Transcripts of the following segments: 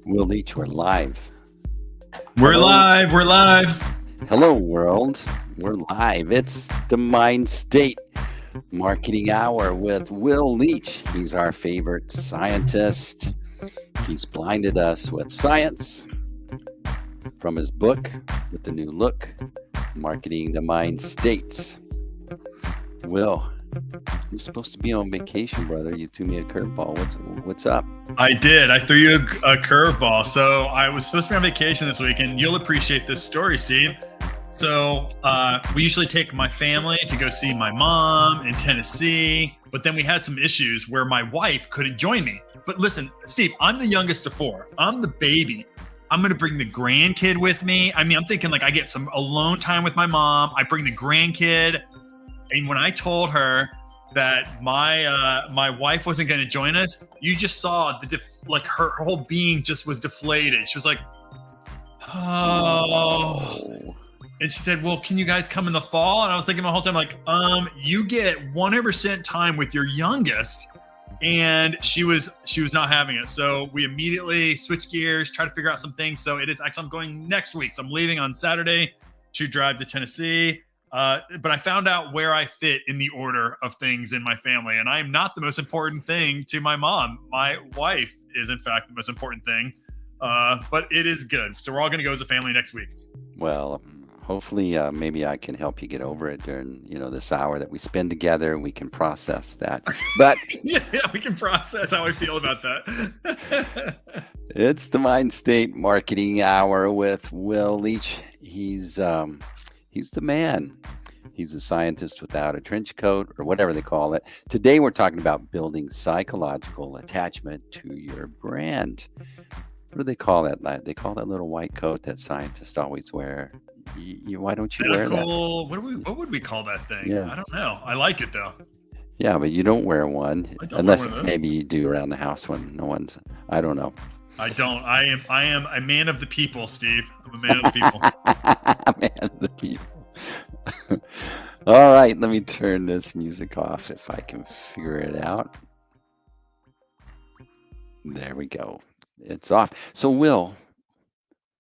We'll each, we're live. We're Hello. live. We're live. Hello, world. We're live. It's the Mindstate Marketing Hour with Will Leach. He's our favorite scientist. He's blinded us with science from his book with the new look, Marketing the Mind States. Will, you're supposed to be on vacation, brother. You threw me a curveball. What's up? I did. I threw you a curveball. So I was supposed to be on vacation this week, and you'll appreciate this story, Steve. So we usually take my family to go see my mom in Tennessee, but then we had some issues where my wife couldn't join me. But listen, Steve, I'm the youngest of four. I'm the baby. I'm going to bring the grandkid with me. I mean, I'm thinking like I get some alone time with my mom. I bring the grandkid. And when I told her that my wife wasn't going to join us, you just saw her whole being just was deflated. She was like, oh. And she said, well, can you guys come in the fall? And I was thinking my whole time, like, you get 100% time with your youngest. And she was not having it. So we immediately switched gears, try to figure out some things. So it is actually, I'm going next week. So I'm leaving on Saturday to drive to Tennessee. But I found out where I fit in the order of things in my family. And I am not the most important thing to my mom. My wife is, in fact, the most important thing. But it is good. So we're all going to go as a family next week. Well, hopefully, maybe I can help you get over it during, this hour that we spend together. We can process that. But yeah, we can process how I feel about that. It's the Mindstate Marketing Hour with Will Leach. He's the man. He's a scientist without a trench coat or whatever they call it. Today, we're talking about building psychological attachment to your brand. What do they call that? They call that little white coat that scientists always wear. Why don't you wear that? What would we call that thing? Yeah. I don't know. I like it though. Yeah, but you don't wear one unless maybe you do around the house when no one's. I don't know. I don't. I am a man of the people, Steve. I'm a man of the people. A man of the people. All right, let me turn this music off if I can figure it out. There we go. It's off. So, Will,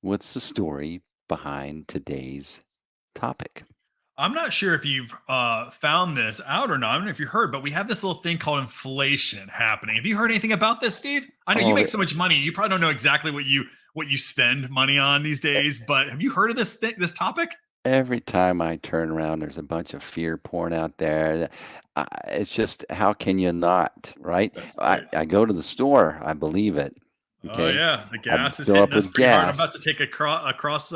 what's the story behind today's topic? I'm not sure if you've found this out or not. I don't know if you heard, but we have this little thing called inflation happening. Have you heard anything about this, Steve? I know you make so much money. You probably don't know exactly what you spend money on these days, but have you heard of this topic? Every time I turn around, there's a bunch of fear porn out there. It's just, how can you not, right? I go to the store, I believe it. Okay. Oh yeah, the gas is hitting us pretty hard. I'm about to take a cross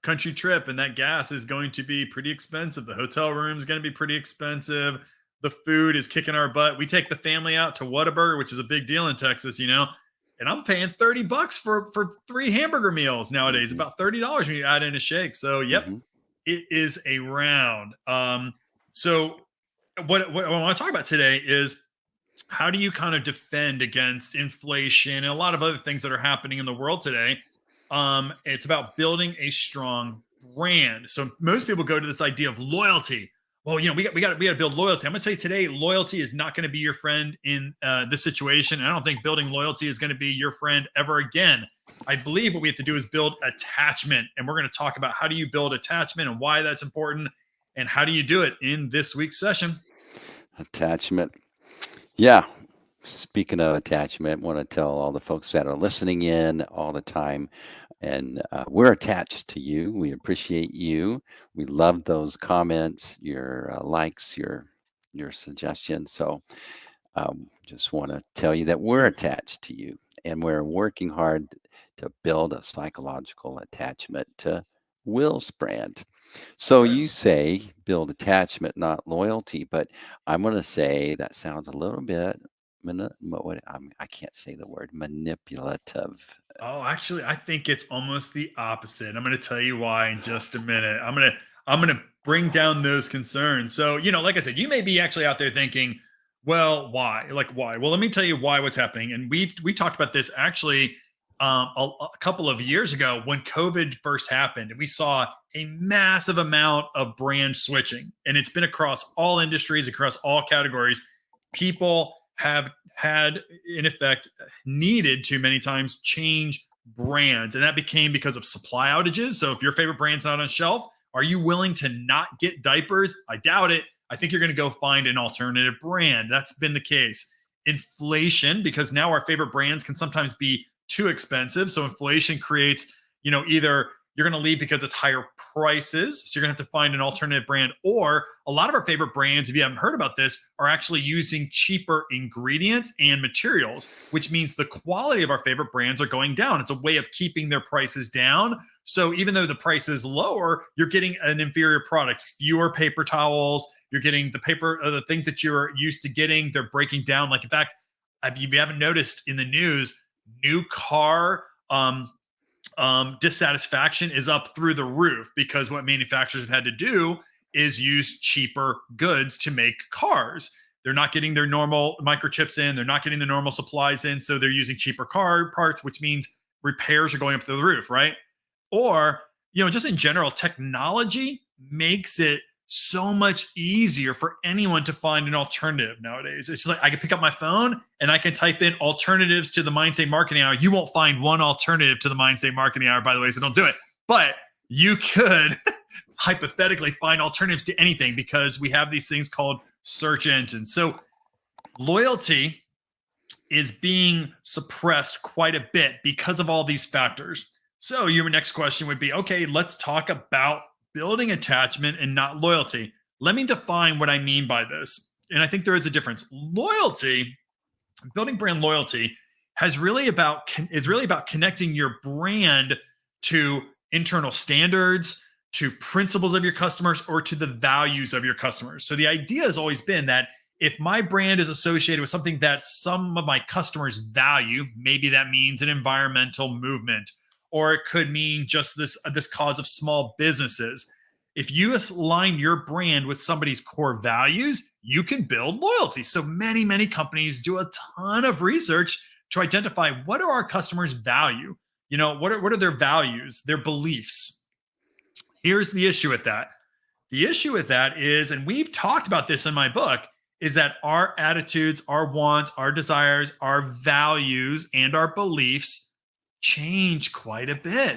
country trip, and that gas is going to be pretty expensive. The hotel room is going to be pretty expensive. The food is kicking our butt. We take the family out to Whataburger, which is a big deal in Texas, and I'm paying $30 for 3 hamburger meals nowadays. Mm-hmm. About $30 when you add in a shake. So yep, mm-hmm. It is a round. So what I want to talk about today is, how do you kind of defend against inflation and a lot of other things that are happening in the world today? It's about building a strong brand. So most people go to this idea of loyalty. Well, we got to build loyalty. I'm going to tell you today, loyalty is not going to be your friend in this situation. And I don't think building loyalty is going to be your friend ever again. I believe what we have to do is build attachment. And we're going to talk about how do you build attachment and why that's important and how do you do it in this week's session. Attachment. Yeah. Speaking of attachment, I want to tell all the folks that are listening in all the time, and we're attached to you. We appreciate you. We love those comments, your likes, your suggestions. So just want to tell you that we're attached to you, and we're working hard to build a psychological attachment to Will's brand. So you say build attachment, not loyalty, but I'm going to say that sounds a little bit, I can't say the word, manipulative. Oh, actually, I think it's almost the opposite. I'm going to tell you why in just a minute. I'm going to bring down those concerns. So, like I said, you may be actually out there thinking, well, why? Like, why? Well, let me tell you why what's happening. And we talked about this actually a couple of years ago when COVID first happened, and we saw a massive amount of brand switching, and it's been across all industries, across all categories. People have had, in effect, needed to many times change brands. And that became because of supply outages. So if your favorite brand's not on shelf, are you willing to not get diapers? I doubt it. I think you're going to go find an alternative brand. That's been the case. Inflation, because now our favorite brands can sometimes be too expensive. So inflation creates, either you're going to leave because it's higher prices. So you're going to have to find an alternative brand. Or a lot of our favorite brands, if you haven't heard about this, are actually using cheaper ingredients and materials, which means the quality of our favorite brands are going down. It's a way of keeping their prices down. So even though the price is lower, you're getting an inferior product, fewer paper towels. You're getting the paper, the things that you're used to getting, they're breaking down. Like, in fact, if you haven't noticed in the news, new car dissatisfaction is up through the roof because what manufacturers have had to do is use cheaper goods to make cars. They're not getting their normal microchips in. They're not getting the normal supplies in. So they're using cheaper car parts, which means repairs are going up through the roof, right? Or, just in general, technology makes it so much easier for anyone to find an alternative nowadays. It's like I can pick up my phone and I can type in alternatives to the Mindstate Marketing Hour. You won't find one alternative to the Mindstate Marketing Hour, by the way, so don't do it. But you could hypothetically find alternatives to anything because we have these things called search engines. So loyalty is being suppressed quite a bit because of all these factors. So your next question would be, okay, let's talk about building attachment and not loyalty. Let me define what I mean by this. And I think there is a difference. Loyalty, building brand loyalty is really about connecting your brand to internal standards, to principles of your customers, or to the values of your customers. So the idea has always been that if my brand is associated with something that some of my customers value, maybe that means an environmental movement, or it could mean just this cause of small businesses. If you align your brand with somebody's core values, you can build loyalty. So many, many companies do a ton of research to identify what do our customers value? What are their values, their beliefs? Here's the issue with that. The issue with that is, and we've talked about this in my book, is that our attitudes, our wants, our desires, our values, and our beliefs change quite a bit.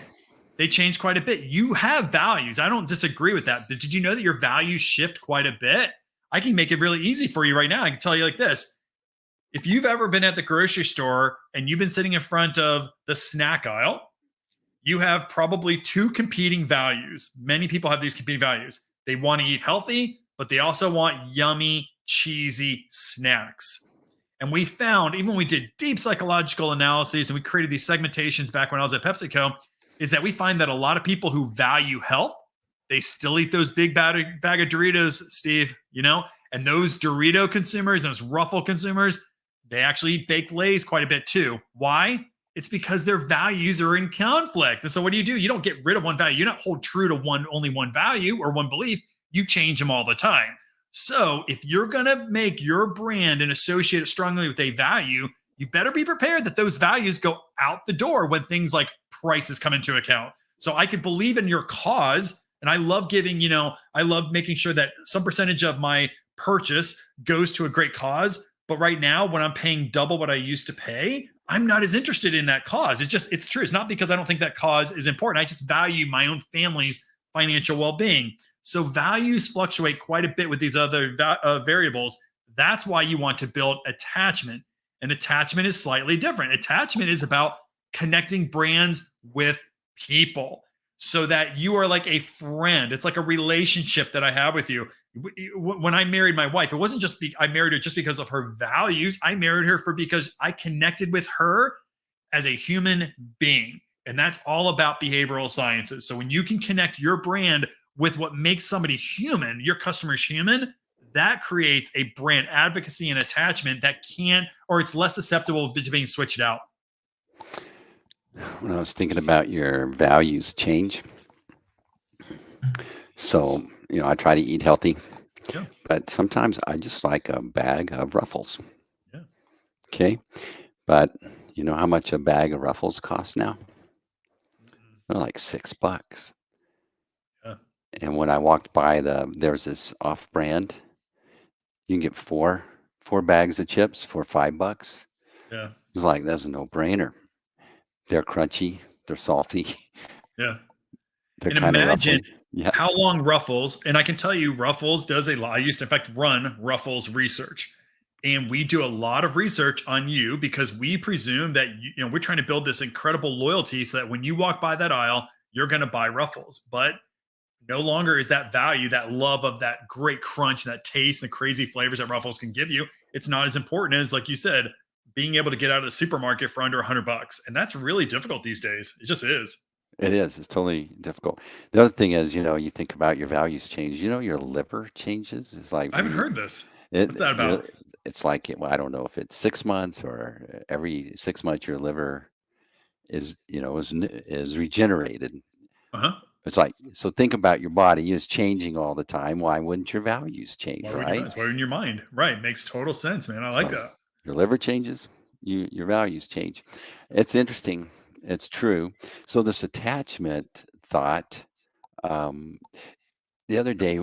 They change quite a bit. You have values. I don't disagree with that. But did you know that your values shift quite a bit? I can make it really easy for you right now. I can tell you like this. If you've ever been at the grocery store and you've been sitting in front of the snack aisle, you have probably two competing values. Many people have these competing values. They want to eat healthy, but they also want yummy, cheesy snacks. And we found, even when we did deep psychological analyses and we created these segmentations back when I was at PepsiCo, is that we find that a lot of people who value health, they still eat those big bag of Doritos, Steve, and those Dorito consumers, those Ruffle consumers, they actually eat baked Lay's quite a bit too. Why? It's because their values are in conflict. And so what do? You don't get rid of one value. You don't hold true to only one value or one belief. You change them all the time. So if you're going to make your brand and associate it strongly with a value, you better be prepared that those values go out the door when things like prices come into account. So I could believe in your cause, and I love I love making sure that some percentage of my purchase goes to a great cause. But right now, when I'm paying double what I used to pay, I'm not as interested in that cause. It's true. It's not because I don't think that cause is important. I just value my own family's financial well-being. So values fluctuate quite a bit with these other variables. That's why you want to build attachment. And attachment is slightly different. Attachment is about connecting brands with people so that you are like a friend. It's like a relationship that I have with you. When I married my wife, it wasn't just I married her just because of her values. I married her because I connected with her as a human being. And that's all about behavioral sciences. So when you can connect your brand with what makes somebody human, your customers human, that creates a brand advocacy and attachment that it's less susceptible to being switched out. When I was thinking about your values change, so, I try to eat healthy, but sometimes I just like a bag of Ruffles. Yeah. Okay. But you know how much a bag of Ruffles costs now? They're like $6. Yeah. And when I walked by there's this off-brand, you can get four 4 bags of chips for $5. Yeah. It's like, that's a no-brainer. They're crunchy, they're salty, Yeah. they're And kind of imagine ruffly. Yeah. how long Ruffles, and I can tell you Ruffles does a lot. I used to, in fact, run Ruffles research. And we do a lot of research on you because we presume that we're trying to build this incredible loyalty so that when you walk by that aisle, you're going to buy Ruffles. But no longer is that value, that love of that great crunch, that taste, the crazy flavors that Ruffles can give you. It's not as important as, like you said, being able to get out of the supermarket for under $100. And that's really difficult these days. It just is. It is. It's totally difficult. The other thing is, you think about your values change. Your liver changes. It's like I haven't heard this. it. What's that about? It's like well, I don't know if it's 6 months or every 6 months your liver is regenerated. Uh-huh. It's like, so think about your body is changing all the time. Why wouldn't your values change, Why would right? Why in your mind? Right. Makes total sense, man. I like So that. your liver changes, your values change. It's interesting. It's true. So this attachment thought, the other day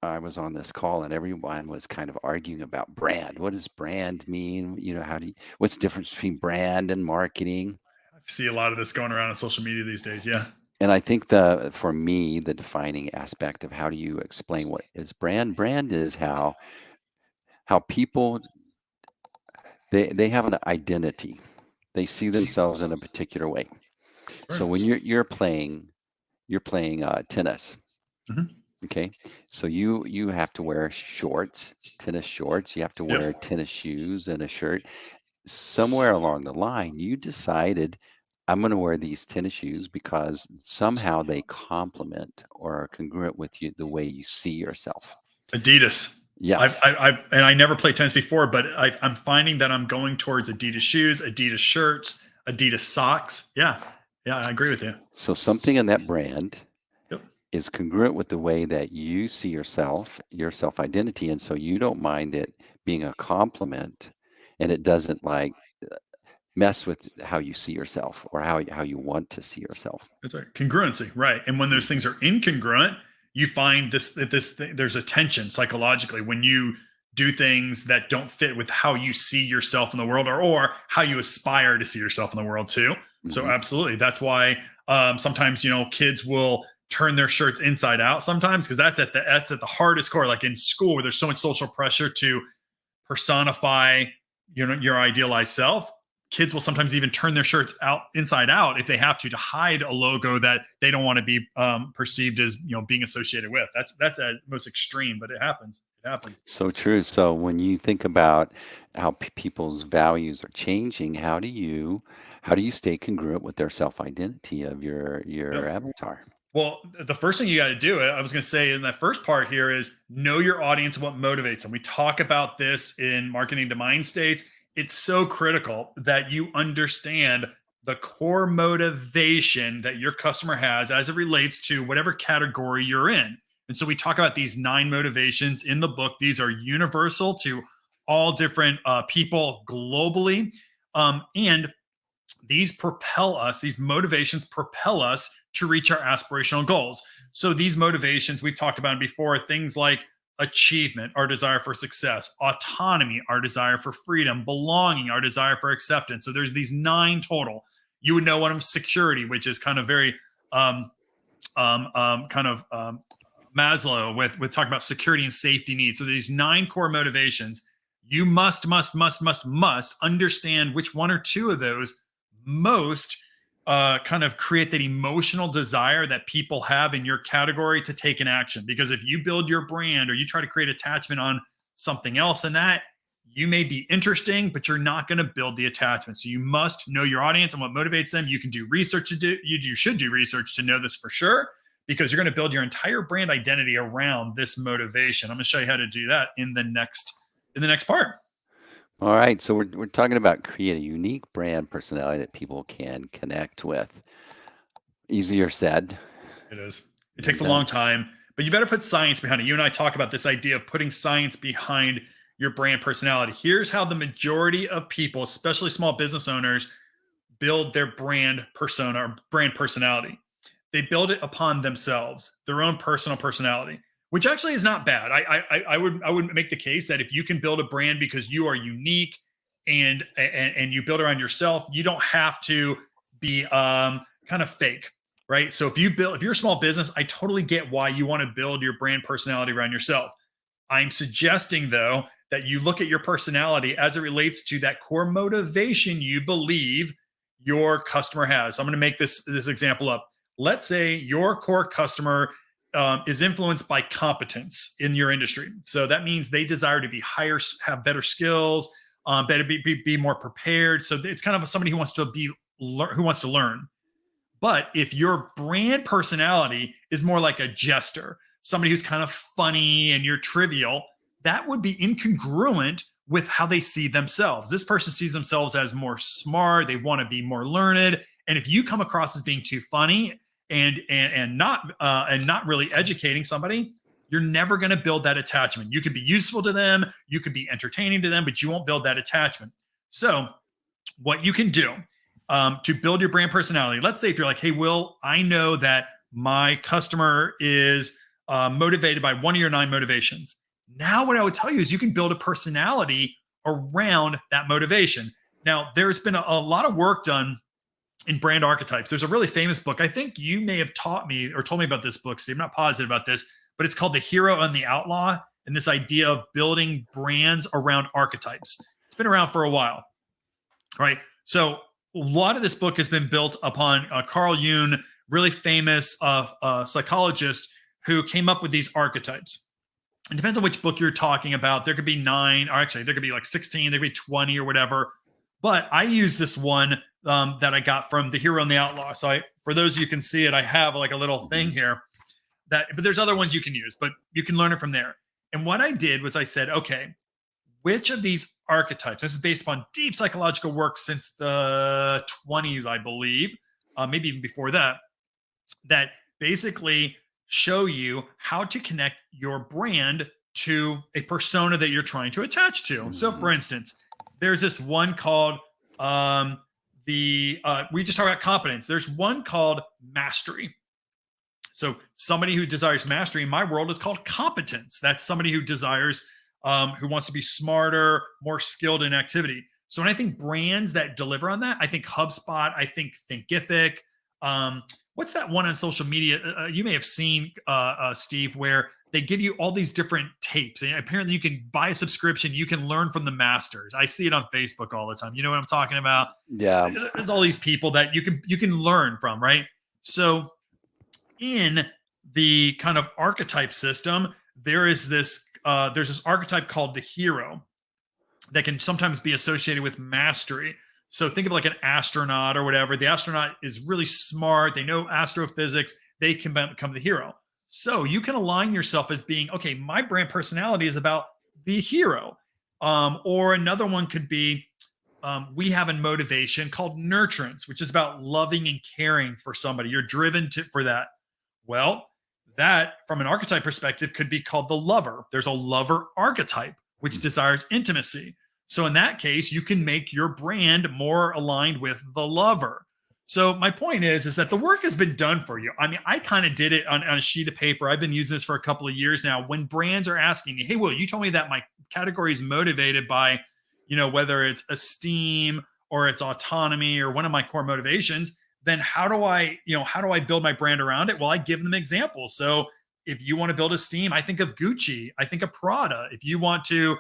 I was on this call and everyone was kind of arguing about brand. What does brand mean? What's the difference between brand and marketing? I see a lot of this going around on social media these days. Yeah. And I think for me, the defining aspect of how do you explain what is brand? Brand is how people they have an identity. They see themselves in a particular way. So when you're playing tennis, Mhm. okay. So you have to wear tennis shorts. You have to wear Yep. tennis shoes and a shirt. Somewhere along the line, you decided I'm going to wear these tennis shoes because somehow they complement or are congruent with you the way you see yourself. Adidas. Yeah. And I never played tennis before, but I'm finding that I'm going towards Adidas shoes, Adidas shirts, Adidas socks. Yeah. Yeah. I agree with you. So something in that brand Yep. is congruent with the way that you see yourself, your self identity. And so you don't mind it being a compliment and it doesn't mess with how you see yourself or how you want to see yourself. That's right. Congruency. Right. And when those things are incongruent, you find this thing, there's a tension psychologically when you do things that don't fit with how you see yourself in the world or how you aspire to see yourself in the world too. So Mm-hmm. absolutely. That's why sometimes, kids will turn their shirts inside out sometimes because that's at the hardest core, like in school where there's so much social pressure to personify your idealized self. Kids will sometimes even turn their shirts out inside out if they have to hide a logo that they don't want to be perceived as being associated with. That's at most extreme, but it happens. It happens. So true. So when you think about how people's values are changing, how do you stay congruent with their self identity of your Yep. avatar? Well, the first thing you got to do, I was going to say in that first part here, is know your audience and what motivates them. We talk about this in Marketing to Mind States. It's so critical that you understand the core motivation that your customer has as it relates to whatever category you're in. And so we talk about these 9 motivations in the book. These are universal to all different people globally. And these motivations propel us to reach our aspirational goals. So these motivations we've talked about before, things like achievement, our desire for success, autonomy, our desire for freedom, belonging, our desire for acceptance. So there's these 9 total. You would know one of them, security, which is kind of very Maslow with talking about security and safety needs. So these 9 core motivations. You must understand which one or two of those most kind of create that emotional desire that people have in your category to take an action. Because if you build your brand or you try to create attachment on something else in that, you may be interesting, but you're not going to build the attachment. So you must know your audience and what motivates them. You can do research you should do research to know this for sure, because you're going to build your entire brand identity around this motivation. I'm going to show you how to do that in the next part. All right. So we're talking about create a unique brand personality that people can connect with. Easier said. It is. It takes a long time, but you better put science behind it. You and I talk about this idea of putting science behind your brand personality. Here's how the majority of people, especially small business owners, build their brand persona or brand personality. They build it upon themselves, their own personal personality. which actually is not bad. I would make the case that if you can build a brand because you are unique and you build around yourself, you don't have to be kind of fake, right? So if you're a small business, I totally get why you want to build your brand personality around yourself. I'm suggesting, though, that you look at your personality as it relates to that core motivation you believe your customer has. So I'm going to make this example up. Let's say your core customer is influenced by competence in your industry. So that means they desire to be higher, have better skills, better be more prepared. So it's kind of somebody who wants to learn. But if your brand personality is more like a jester, somebody who's kind of funny and you're trivial, that would be incongruent with how they see themselves. This person sees themselves as more smart. They want to be more learned. And if you come across as being too funny and not really educating somebody, you're never going to build that attachment. You could be useful to them, you could be entertaining to them, but you won't build that attachment. So what you can do to build your brand personality, let's say if you're like, hey, Will, I know that my customer is motivated by one of your 9 motivations. Now, what I would tell you is you can build a personality around that motivation. Now, there's been a lot of work done in brand archetypes. There's a really famous book. I think you may have taught me or told me about this book, Steve. I'm not positive about this, but it's called The Hero and the Outlaw, and this idea of building brands around archetypes. It's been around for a while, right? So a lot of this book has been built upon Carl Jung, really famous psychologist who came up with these archetypes. It depends on which book you're talking about. There could be 9, or actually there could be like 16, there could be 20 or whatever. But I use this one that I got from The Hero and the Outlaw. So for those of you who can see it, I have like a little thing here but there's other ones you can use, but you can learn it from there. And what I did was I said, okay, which of these archetypes, this is based upon deep psychological work since the 20s, I believe, maybe even before that basically show you how to connect your brand to a persona that you're trying to attach to. So for instance, there's this one called we just talked about competence. There's one called mastery. So somebody who desires mastery in my world is called competence. That's somebody who desires, who wants to be smarter, more skilled in activity. So when I think brands that deliver on that, I think HubSpot, I think Thinkific. What's that one on social media? You may have seen, Steve, where they give you all these different tapes. And apparently you can buy a subscription. You can learn from the masters. I see it on Facebook all the time. You know what I'm talking about? Yeah. There's all these people that you can learn from, right? So in the kind of archetype system, there's this archetype called the hero that can sometimes be associated with mastery. So think of like an astronaut or whatever. The astronaut is really smart. They know astrophysics. They can become the hero. So you can align yourself as being, okay, my brand personality is about the hero. Or another one could be, we have a motivation called nurturance, which is about loving and caring for somebody. You're driven for that. Well, that from an archetype perspective could be called the lover. There's a lover archetype, which desires intimacy. So in that case, you can make your brand more aligned with the lover. So my point is that the work has been done for you. I mean, I kind of did it on a sheet of paper. I've been using this for a couple of years now. When brands are asking me, hey, Will, you told me that my category is motivated by, whether it's esteem or it's autonomy or one of my core motivations, then how do I build my brand around it? Well, I give them examples. So if you want to build esteem, I think of Gucci, I think of Prada. If you want to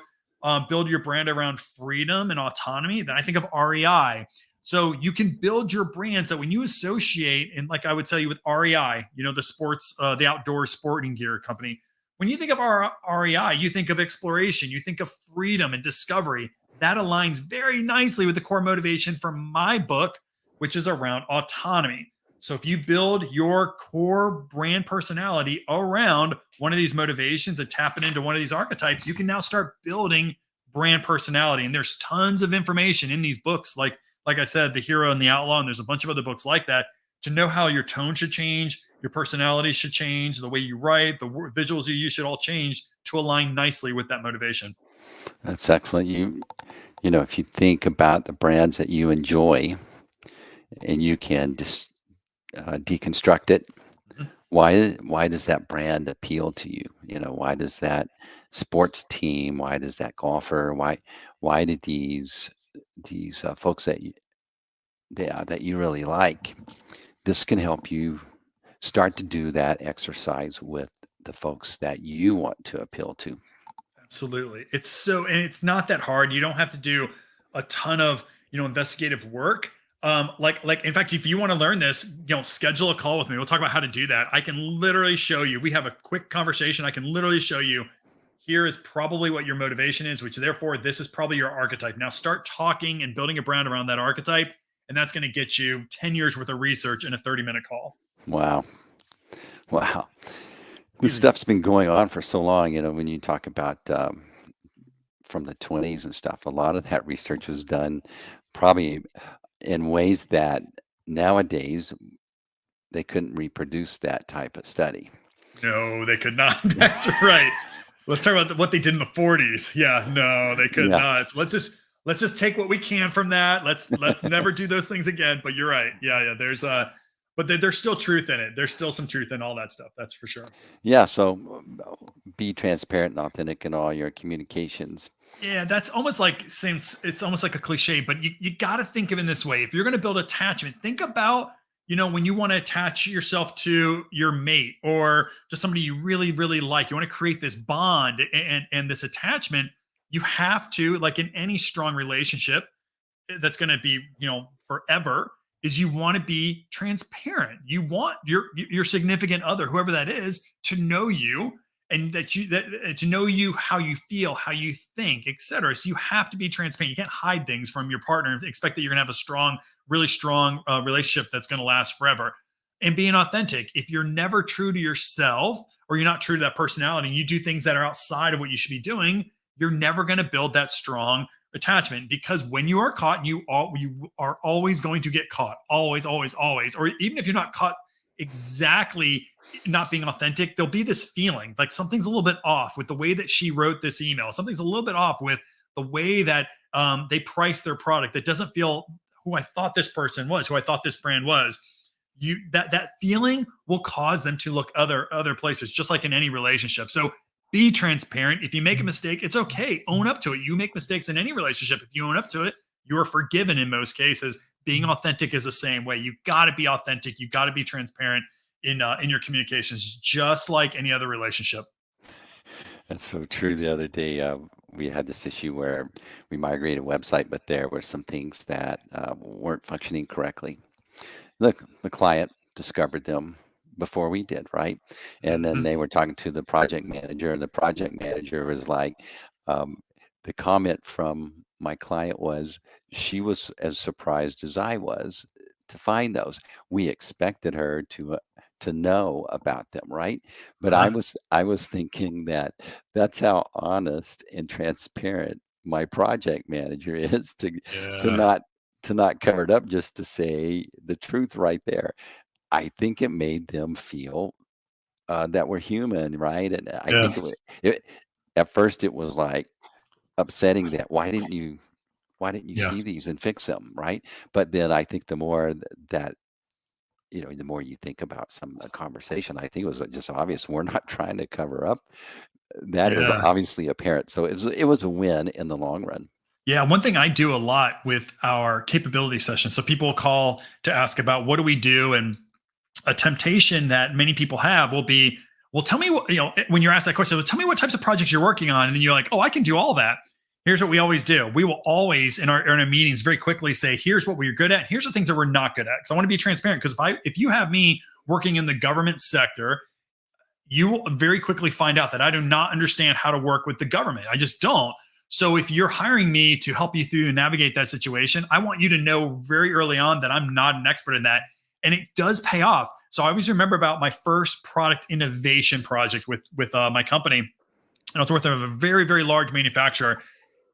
build your brand around freedom and autonomy, then I think of REI. So you can build your brand. So when you associate, and like I would tell you with REI, the sports, the outdoor sporting gear company, when you think of REI, you think of exploration, you think of freedom and discovery. That aligns very nicely with the core motivation for my book, which is around autonomy. So if you build your core brand personality around one of these motivations and tap it into one of these archetypes, you can now start building brand personality. And there's tons of information in these books, like I said, The Hero and the Outlaw, and there's a bunch of other books like that, to know how your tone should change, your personality should change, the way you write, the visuals you use should all change to align nicely with that motivation. That's excellent. If you think about the brands that you enjoy, and you can just deconstruct it, Why does that brand appeal to you? Why does that sports team? Why does that golfer? Why did these folks that you really like? This can help you start to do that exercise with the folks that you want to appeal to. Absolutely. And it's not that hard. You don't have to do a ton of, investigative work. Like in fact, if you want to learn this, schedule a call with me. We'll talk about how to do that. I can literally show you. We have a quick conversation. I can literally show you, here is probably what your motivation is, which therefore this is probably your archetype. Now start talking and building a brand around that archetype, and that's going to get you 10 years worth of research in a 30-minute call. Wow. Wow. This stuff's been going on for so long, when you talk about from the 20s and stuff, a lot of that research was done probably in ways that nowadays they couldn't reproduce that type of study. No, they could not. That's right. Let's talk about what they did in the 40s. Yeah, no, they could not. So let's just take what we can from that. Let's never do those things again. But you're right. Yeah. But there's still truth in it. There's still some truth in all that stuff. That's for sure. Yeah. So be transparent and authentic in all your communications. Yeah, that's almost like it's almost like a cliche, but you got to think of it in this way. If you're going to build attachment, think about, when you want to attach yourself to your mate or to somebody you really, really like, you want to create this bond and this attachment, you have to, like in any strong relationship that's going to be, forever, is you want to be transparent. You want your significant other, whoever that is, to know you, and to know you, how you feel, how you think, etc. So you have to be transparent. You can't hide things from your partner and expect that you're going to have a strong, really strong relationship that's going to last forever. And being authentic. If you're never true to yourself, or you're not true to that personality, and you do things that are outside of what you should be doing, you're never going to build that strong attachment. Because when you are caught, you are always going to get caught. Always, always, always. Or even if you're not caught exactly not being authentic, there'll be this feeling like something's a little bit off with the way that she wrote this email. Something's a little bit off with the way that they price their product. That doesn't feel who I thought this person was, who I thought this brand was. That feeling will cause them to look other places, just like in any relationship. So be transparent. If you make a mistake, it's okay. Own up to it. You make mistakes in any relationship. If you own up to it, you are forgiven in most cases. Being authentic is the same way. You got to be authentic. You got to be transparent in your communications, just like any other relationship. That's so true. The other day, we had this issue where we migrated a website, but there were some things that weren't functioning correctly. Look, the client discovered them before we did, right? And then they were talking to the project manager, and the project manager was like, the comment from my client was, she was as surprised as I was to find those. We expected her to know about them, right? But I was thinking that's how honest and transparent my project manager is to not cover it up, just to say the truth right there. I think it made them feel that we're human, right? And I think at first it was like upsetting that why didn't you see these and fix them, right? But then I think the more that the more you think about some of the conversation, I think it was just obvious we're not trying to cover up. That was obviously apparent. So it was a win in the long run. Yeah, one thing I do a lot with our capability sessions. So people call to ask about what do we do, and a temptation that many people have will be, well, tell me what, when you're asked that question, well, tell me what types of projects you're working on. And then you're like, oh, I can do all that. Here's what we always do. We will always in our meetings very quickly say, here's what we're good at. Here's the things that we're not good at. Because I want to be transparent. Because if you have me working in the government sector, you will very quickly find out that I do not understand how to work with the government. I just don't. So if you're hiring me to help you through and navigate that situation, I want you to know very early on that I'm not an expert in that. And it does pay off. So I always remember about my first product innovation project with my company. And I was working with a very, very large manufacturer.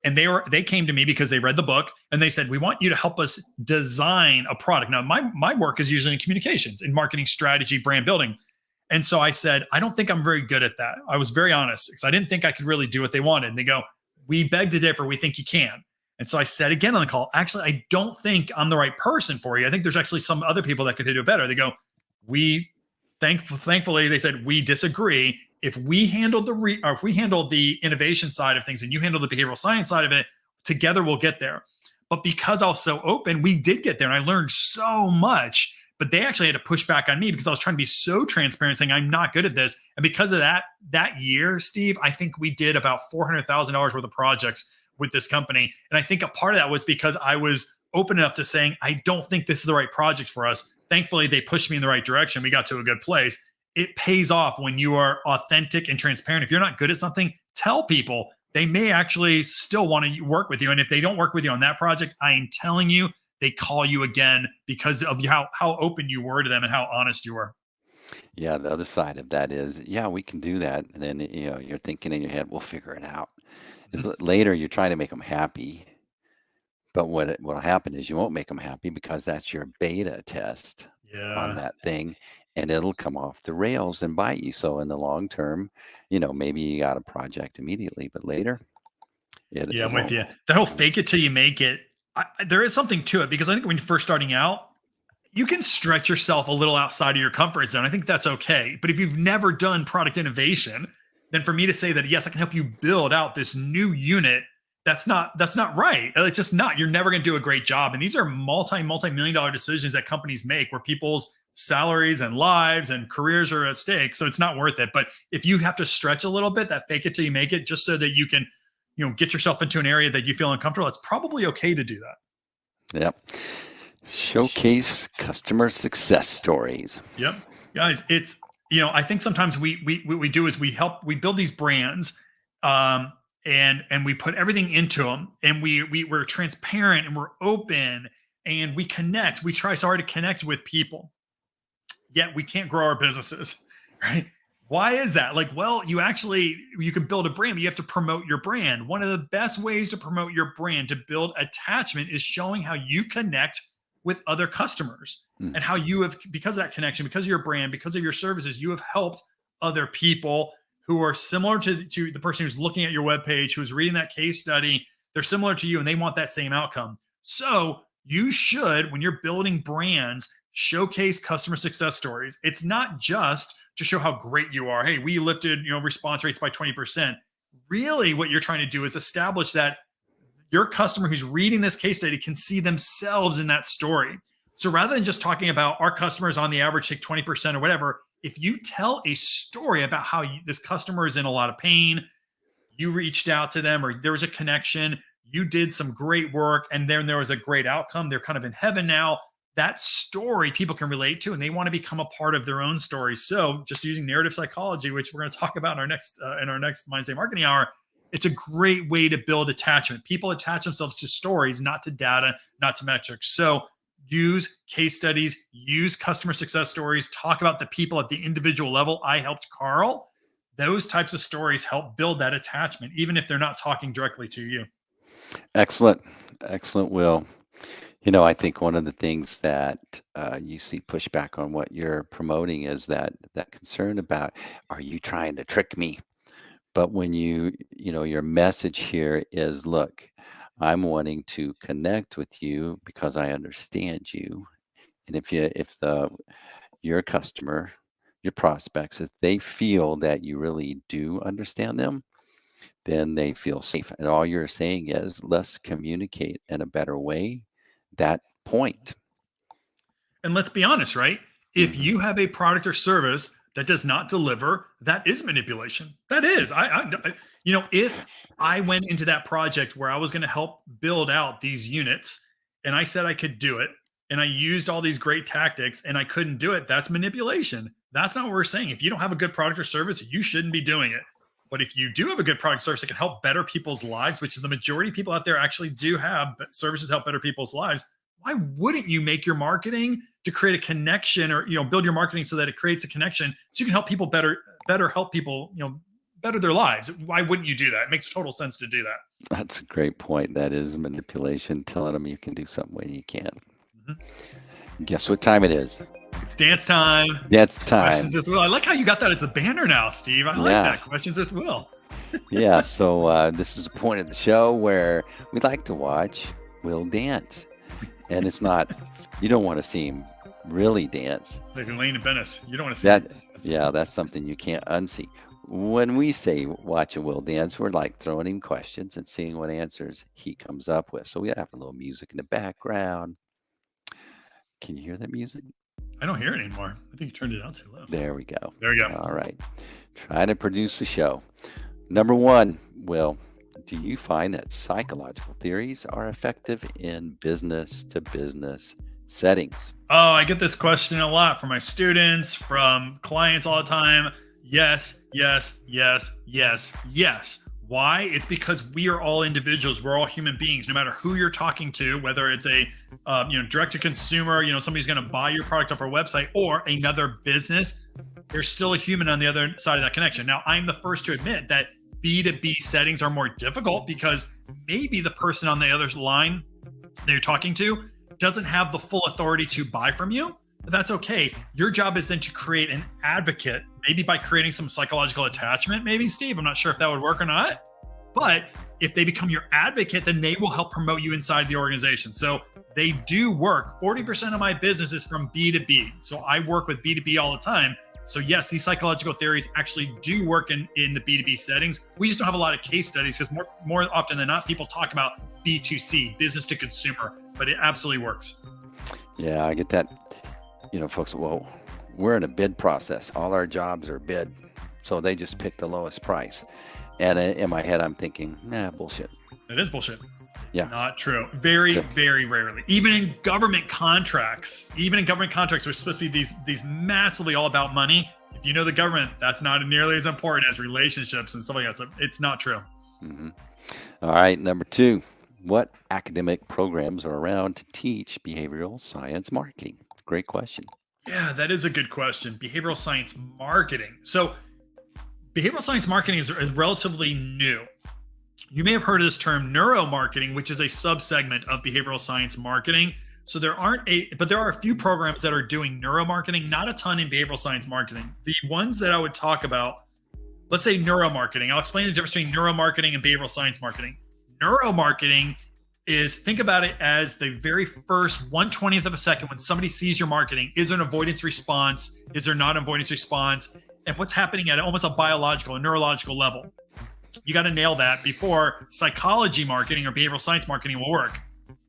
And they came to me because they read the book and they said, we want you to help us design a product. Now, my work is usually in communications, in marketing strategy, brand building. And so I said, I don't think I'm very good at that. I was very honest because I didn't think I could really do what they wanted. And they go, we beg to differ. We think you can. And so I said again on the call, actually, I don't think I'm the right person for you. I think there's actually some other people that could do it better. They go, we Thankfully, they said, we disagree. If we handled if we handled the innovation side of things and you handle the behavioral science side of it, together we'll get there. But because I was so open, we did get there, and I learned so much. But they actually had to push back on me because I was trying to be so transparent, saying I'm not good at this. And because of that year, Steve, I think we did about $400,000 worth of projects with this company. And I think a part of that was because I was open enough to saying, I don't think this is the right project for us. Thankfully, they pushed me in the right direction. We got to a good place. It pays off when you are authentic and transparent. If you're not good at something, tell people. They may actually still want to work with you. And if they don't work with you on that project, I am telling you, they call you again because of how open you were to them and how honest you were. Yeah, the other side of that is, yeah, we can do that. And then, you're thinking in your head, we'll figure it out. Later, you're trying to make them happy. But what will happen is you won't make them happy because that's your beta test on that thing. And it'll come off the rails and bite you. So in the long term, maybe you got a project immediately, but later, I'm with you. That whole fake it till you make it. There is something to it because I think when you're first starting out, you can stretch yourself a little outside of your comfort zone. I think that's okay. But if you've never done product innovation, then for me to say that, yes, I can help you build out this new unit, that's not right. It's just not. You're never going to do a great job. And these are multi-million dollar decisions that companies make where people's salaries and lives and careers are at stake. So it's not worth it. But if you have to stretch a little bit, that fake it till you make it, just so that you can get yourself into an area that you feel uncomfortable, it's probably okay to do that. Yep. Showcase customer success stories. Yep. Guys, it's, I think sometimes we do is we build these brands, and we put everything into them, and we're transparent and we're open and we connect. We try so hard to connect with people, yet we can't grow our businesses, right? Why is that? You can build a brand, but you have to promote your brand. One of the best ways to promote your brand, to build attachment, is showing how you connect with other customers and how you have, because of that connection, because of your brand, because of your services, you have helped other people who are similar to the person who's looking at your webpage, who's reading that case study. They're similar to you and they want that same outcome. So you should, when you're building brands, showcase customer success stories. It's not just to show how great you are. Hey, we lifted, response rates by 20%. Really, what you're trying to do is establish that your customer who's reading this case study can see themselves in that story. So rather than just talking about our customers on the average take 20% or whatever, if you tell a story about how this customer is in a lot of pain, you reached out to them, or there was a connection, you did some great work, and then there was a great outcome, they're kind of in heaven now. That story people can relate to, and they want to become a part of their own story. So just using narrative psychology, which we're going to talk about in our next Mindstate Marketing Hour, it's a great way to build attachment. People attach themselves to stories, not to data, not to metrics. So use case studies, use customer success stories, talk about the people at the individual level. I helped Carl. Those types of stories help build that attachment, even if they're not talking directly to you. Excellent. Excellent, Will. I think one of the things that you see pushback on what you're promoting is that concern about, are you trying to trick me? But when your message here is, look, I'm wanting to connect with you because I understand you. And if your customer, your prospects, if they feel that you really do understand them, then they feel safe. And all you're saying is, let's communicate in a better way. That point. And let's be honest, right? If you have a product or service that does not deliver, that is manipulation. That is. If I went into that project where I was going to help build out these units and I said I could do it, and I used all these great tactics and I couldn't do it, that's manipulation. That's not what we're saying. If you don't have a good product or service, you shouldn't be doing it. But if you do have a good product or service that can help better people's lives, which is the majority of people out there actually do have services help better people's lives, why wouldn't you make your marketing to create a connection, or build your marketing so that it creates a connection so you can help people better help people better their lives? Why wouldn't you do that? It makes total sense to do that. That's a great point. That is manipulation, telling them you can do something when you can't. Guess what time it is? It's dance time. Dance time. Questions with Will. I like how you got that as the banner now, Steve. I like that. Questions with Will. Yeah. So this is the point of the show where we like to watch Will dance. And it's not, you don't want to see him really dance. Like Elaine and Venice. You don't want to see that. Yeah, that's something you can't unsee. When we say watch and Will dance, we're like throwing him questions and seeing what answers he comes up with. So we have a little music in the background. Can you hear that music? I don't hear it anymore. I think you turned it out too low. There we go. There we go. All right. Trying to produce the show. Number one, Will, do you find that psychological theories are effective in business-to-business settings? Oh, I get this question a lot from my students, from clients all the time. Yes, yes, yes, yes, yes. Why? It's because we are all individuals. We're all human beings. No matter who you're talking to, whether it's a direct to consumer, somebody's going to buy your product off our website, or another business, there's still a human on the other side of that connection. Now, I'm the first to admit that B2B settings are more difficult because maybe the person on the other line that you're talking to doesn't have the full authority to buy from you. But that's okay. Your job is then to create an advocate, maybe by creating some psychological attachment, maybe, Steve. I'm not sure if that would work or not. But if they become your advocate, then they will help promote you inside the organization. So they do work. 40% of my business is from B2B. So I work with B2B all the time. So yes, these psychological theories actually do work in the B2B settings. We just don't have a lot of case studies because more often than not, people talk about B2C, business to consumer, but it absolutely works. Yeah, I get that. Folks, well, we're in a bid process. All our jobs are bid. So they just pick the lowest price. And in my head, I'm thinking, bullshit. It is bullshit. Yeah. It's not true. Very, very rarely. Even in government contracts, we're supposed to be these massively all about money. If you know the government, that's not nearly as important as relationships and stuff like that. So it's not true. Mm-hmm. All right. Number two, what academic programs are around to teach behavioral science marketing? Great question. Yeah, that is a good question. Behavioral science marketing. So behavioral science marketing is relatively new. You may have heard of this term neuro marketing, which is a subsegment of behavioral science marketing. So there are a few programs that are doing neuro marketing, not a ton in behavioral science marketing. The ones that I would talk about, let's say neuro marketing. I'll explain the difference between neuro marketing and behavioral science marketing. Neuro marketing is, think about it as the very first 1/20th of a second when somebody sees your marketing. Is there an avoidance response? Is there not an avoidance response? And what's happening at almost a biological, a neurological level. You got to nail that before psychology marketing or behavioral science marketing will work.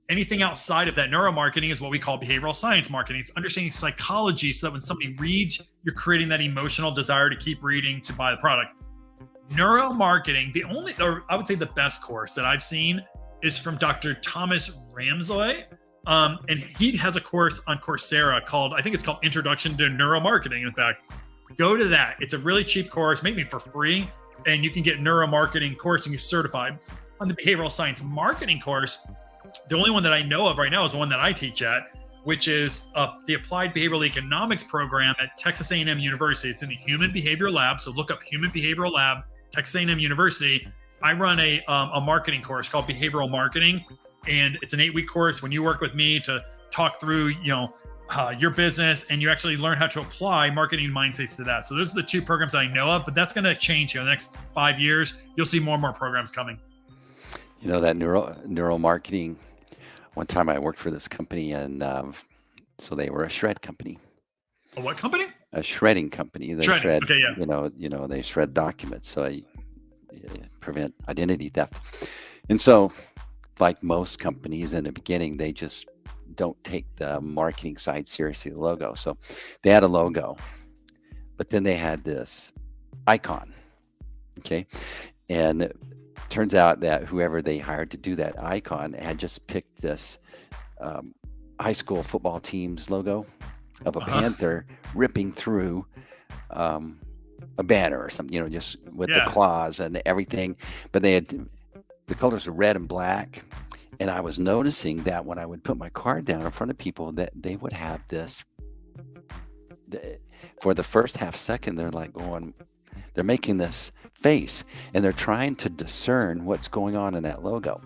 Anything outside of that neuro marketing is what we call behavioral science marketing. It's understanding psychology so that when somebody reads, you're creating that emotional desire to keep reading, to buy the product. Neuro marketing, I would say the best course that I've seen is from Dr. Thomas Ramsey. And he has a course on Coursera called Introduction to Neuromarketing. In fact, go to that. It's a really cheap course, maybe for free, and you can get neuromarketing course and you're certified. On the behavioral science marketing course, the only one that I know of right now is the one that I teach at, which is the Applied Behavioral Economics program at Texas A&M University. It's in the Human Behavior Lab. So look up Human Behavioral Lab, Texas A&M University. I run a marketing course called Behavioral Marketing, and it's an 8-week course when you work with me to talk through, your business, and you actually learn how to apply marketing mindsets to that. So those are the two programs that I know of, but that's going to change here in the next 5 years. You'll see more and more programs coming. That neuro marketing. One time I worked for this company, and so they were a shred company. A what company? A shredding company. They shred. Okay, yeah. They shred documents, so prevent identity theft. And so, like most companies in the beginning, they just don't take the marketing side seriously, the logo. So they had a logo, but then they had this icon. Okay. And it turns out that whoever they hired to do that icon had just picked this high school football team's logo of a panther ripping through a banner or something, just with the claws and everything. But they had, the colors were red and black. And I was noticing that when I would put my card down in front of people, that they would have this, for the first half second, they're making this face and they're trying to discern what's going on in that logo.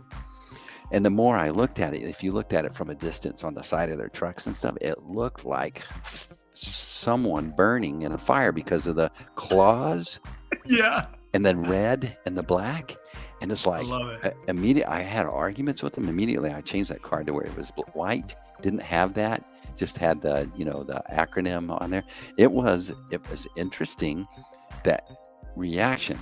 And the more I looked at it, if you looked at it from a distance on the side of their trucks and stuff, it looked like someone burning in a fire because of the claws. Yeah. And then red and the black. And it's like, immediately, I had arguments with them. Immediately, I changed that card to where it was white, didn't have that. just had the, the acronym on there. It was interesting, that reaction.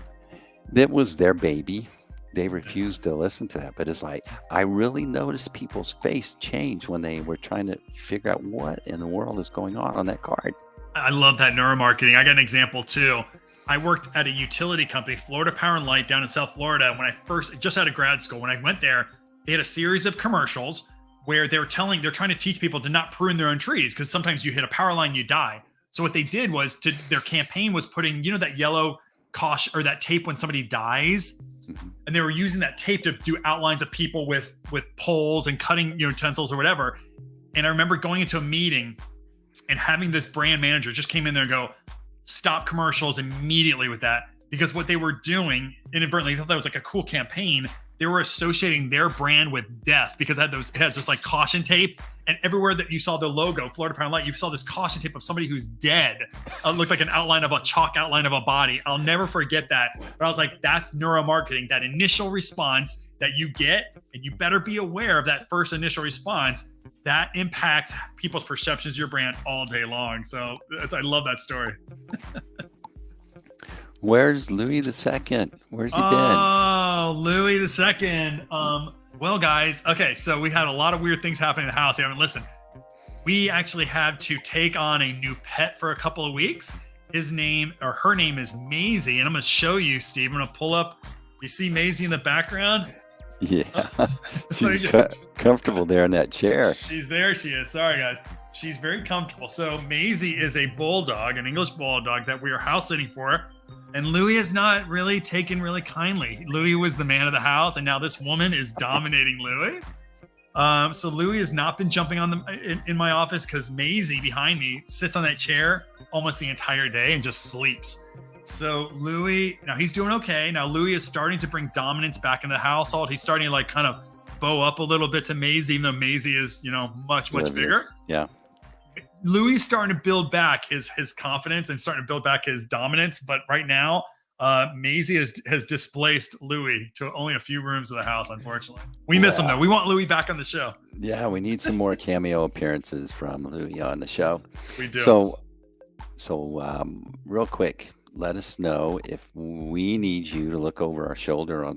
That was their baby. They refused to listen to that. But it's like, I really noticed people's face change when they were trying to figure out what in the world is going on that card. I love that neuromarketing. I got an example too. I worked at a utility company, Florida Power and Light, down in South Florida. When I first, just out of grad school, when I went there, they had a series of commercials where they're trying to teach people to not prune their own trees, because sometimes you hit a power line, you die. So what they did was, their campaign was putting, that yellow caution or that tape when somebody dies, and they were using that tape to do outlines of people with poles and cutting utensils or whatever. And I remember going into a meeting and having this brand manager just came in there and go, stop commercials immediately with that, because what they were doing inadvertently, they thought that was like a cool campaign. They were associating their brand with death, because it has this like caution tape, and everywhere that you saw the logo, Florida Power and Light, you saw this caution tape of somebody who's dead. It looked like an outline of a chalk outline of a body. I'll never forget that. But I was like, that's neuromarketing, that initial response that you get, and you better be aware of that first initial response. That impacts people's perceptions of your brand all day long. So I love that story. Where's Louis II? Where's he been? Oh, Louis II. Well, guys, okay, so we had a lot of weird things happening in the house. Listen, we actually had to take on a new pet for a couple of weeks. Her name is Maisie, and I'm going to show you, Steve. I'm going to pull up. You see Maisie in the background? Yeah, she's comfortable there in that chair. She's there. She is. Sorry, guys. She's very comfortable. So Maisie is a bulldog, an English bulldog that we are house sitting for. And Louis is not really taken really kindly. Louis was the man of the house, and now this woman is dominating Louis. So Louis has not been jumping on in my office, because Maisie behind me sits on that chair almost the entire day and just sleeps. So Louis, now he's doing okay. Now Louis is starting to bring dominance back into the household. He's starting to like kind of bow up a little bit to Maisie, even though Maisie is, much bigger. Yeah. Louis is starting to build back his confidence and starting to build back his dominance. But right now, Maisie has displaced Louis to only a few rooms of the house, unfortunately. We miss him, though. We want Louis back on the show. Yeah, we need some more cameo appearances from Louis on the show. We do. So real quick, let us know if we need you to look over our shoulder on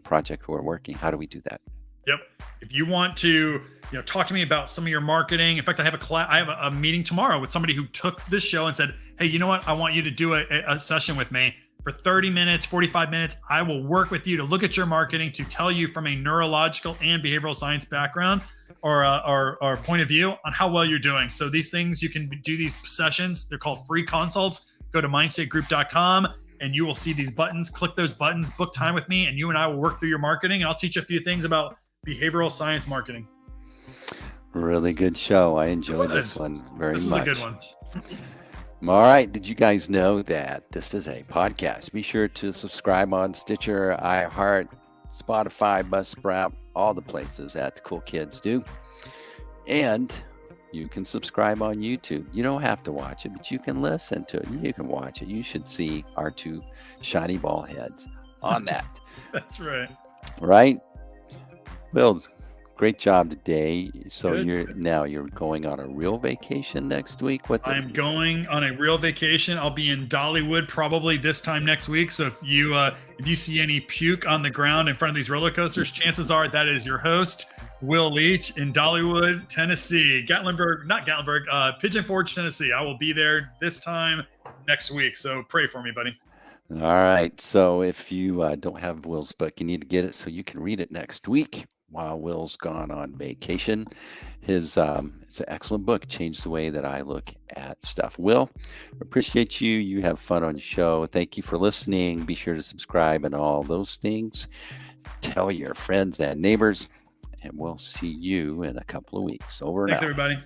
project we're working. How do we do that? Yep. If you want to, talk to me about some of your marketing. In fact, I have a meeting tomorrow with somebody who took this show and said, hey, you know what? I want you to do a session with me for 30 minutes, 45 minutes. I will work with you to look at your marketing, to tell you from a neurological and behavioral science background or point of view on how well you're doing. So these things, you can do these sessions. They're called free consults. Go to mindstategroup.com and you will see these buttons. Click those buttons, book time with me, and you and I will work through your marketing, and I'll teach you a few things about behavioral science marketing. Really good show. I enjoyed this one very much. This was a good one. All right. Did you guys know that this is a podcast? Be sure to subscribe on Stitcher, iHeart, Spotify, Buzzsprout, all the places that the cool kids do. And you can subscribe on YouTube. You don't have to watch it, but you can listen to it. You can watch it. You should see our two shiny ball heads on that. That's right. Right? Will, great job today. So Good. You're going on a real vacation next week? I'm going on a real vacation. I'll be in Dollywood probably this time next week. So if you see any puke on the ground in front of these roller coasters, chances are that is your host, Will Leach, in Dollywood, Tennessee. Pigeon Forge, Tennessee. I will be there this time next week. So pray for me, buddy. All right. So if you don't have Will's book, you need to get it so you can read it next week while Will's gone on vacation. It's an excellent book. Changed the way that I look at stuff. Will, appreciate you. You have fun on the show. Thank you for listening. Be sure to subscribe and all those things. Tell your friends and neighbors, and we'll see you in a couple of weeks. Over and out. Thanks, everybody.